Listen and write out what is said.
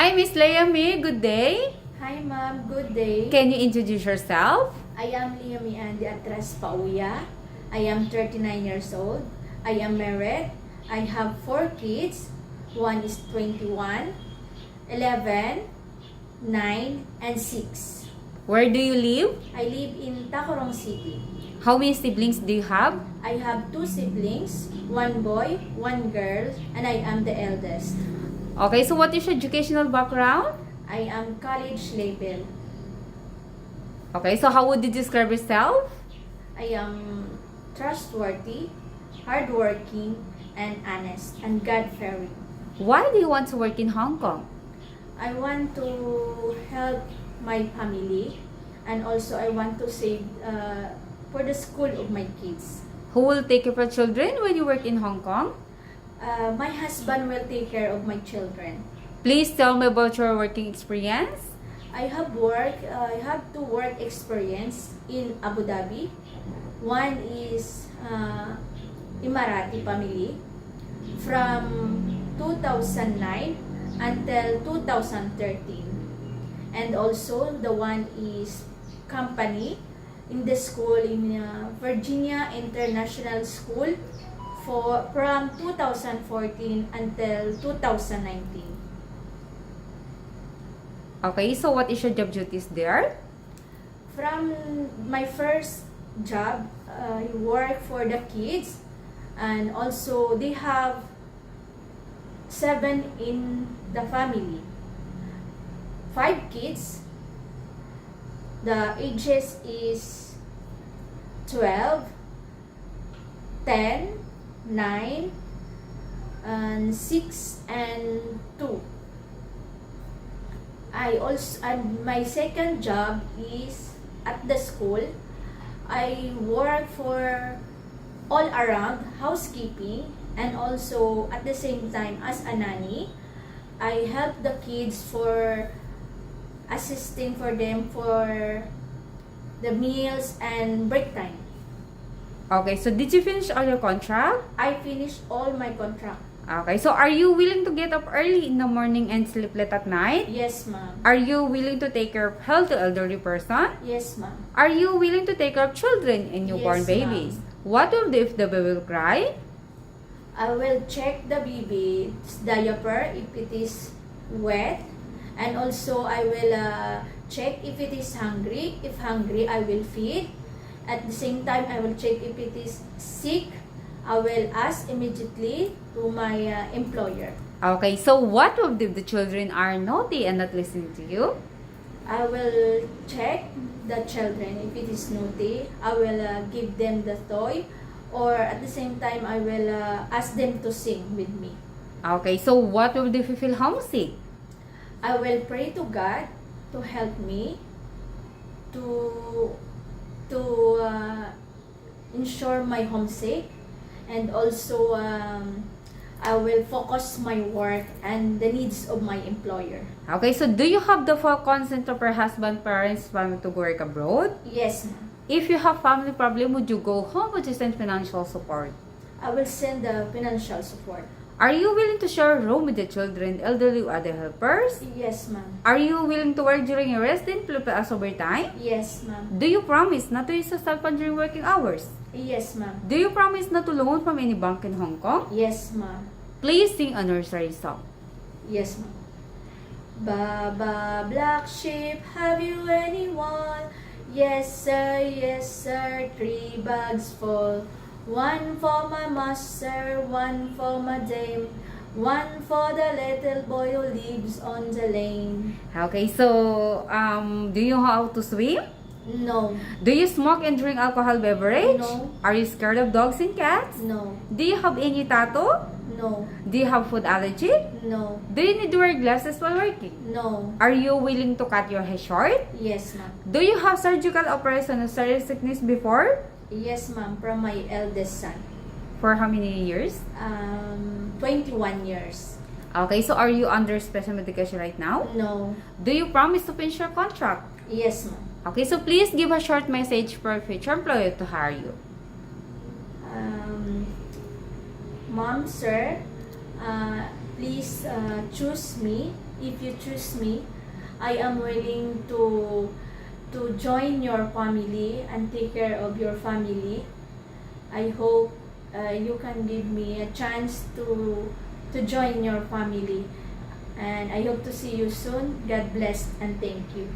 Hi, Miss Leami. Good day. Hi ma'am, good day. Can you introduce yourself? I am Liami Andy Atras Pauya. I am 39 years old. I am married. I have 4 kids. One is 21, 11, 9, and 6. Where do you live? I live in Tacorong City. How many siblings do you have? I have 2 siblings, 1 boy, 1 girl, and I am the eldest. Okay, so what is your educational background? I am college level. Okay, so how would you describe yourself? I am trustworthy, hardworking, and honest, and God-fearing. Why do you want to work in Hong Kong? I want to help my family, and also I want to save for the school of my kids. Who will take care of your children when you work in Hong Kong? My husband will take care of my children. Please tell me about your working experience. I have 2 work experience in Abu Dhabi. One is Emirati family from 2009 until 2013. And also the one is company in the school in Virginia International School from 2014 until 2019. Okay, so what is your job duties there? From my first job, I work for the kids, and also they have 7 in the family. 5 kids. The ages is 12, 10, 9, and 6 and 2. My second job is at the school. I work for all around housekeeping, and also at the same time as a nanny. I help the kids for assisting for them for the meals and break time. Okay, so did you finish all your contract? I finished all my contract. Okay, so are you willing to get up early in the morning and sleep late at night? Yes, ma'am. Are you willing to take care of healthy elderly person? Yes, ma'am. Are you willing to take care of children and newborn Yes, babies? ma'am. What will do if the baby will cry? I will check the baby's diaper if it is wet, and also I will check if it is hungry. If hungry, I will feed. At the same time, I will check if it is sick. I will ask immediately to my employer. Okay, so what will do if the children are naughty and not listening to you? I will check the children. If it is naughty, I will give them the toy, or at the same time, I will ask them to sing with me. Okay, so what will do if you feel homesick? I will pray to God to help me to ensure my homesick, and also I will focus my work and the needs of my employer. Okay, so do you have the full consent of your husband, parents, family to work abroad? Yes, ma'am. If you have family problem, would you go home? Would you send financial support? I will send the financial support. Are you willing to share a room with the children, elderly, or other helpers? Yes, ma'am. Are you willing to work during your rest and plus overtime? Yes, ma'am. Do you promise not to use your cell phone during working hours? Yes, ma'am. Do you promise not to loan from any bank in Hong Kong? Yes, ma'am. Please sing a nursery song. Yes, ma'am. Baba black sheep, have you anyone? Yes, sir, 3 bags full. 1 for my master, 1 for my dame, 1 for the little boy who lives on the lane. Okay, so do you know how to swim? No, Do you smoke and drink alcohol beverage? No. Are you scared of dogs and cats? no, Do you have any tattoo? no, Do you have food allergy? no, Do you need to wear glasses while working? no. Are you willing to cut your hair short? Yes, ma'am. Do you have surgical operation of serious sickness before? Yes, ma'am, from my eldest son. For how many years? 21 years. Okay, so are you under special medication right now? No. Do you promise to finish your contract? Yes, ma'am. Okay, so please give a short message for a future employer to hire you. Mom, sir, please choose me if you choose me, I am willing to join your family and take care of your family. I hope you can give me a chance to join your family. And I hope to see you soon. God bless and thank you.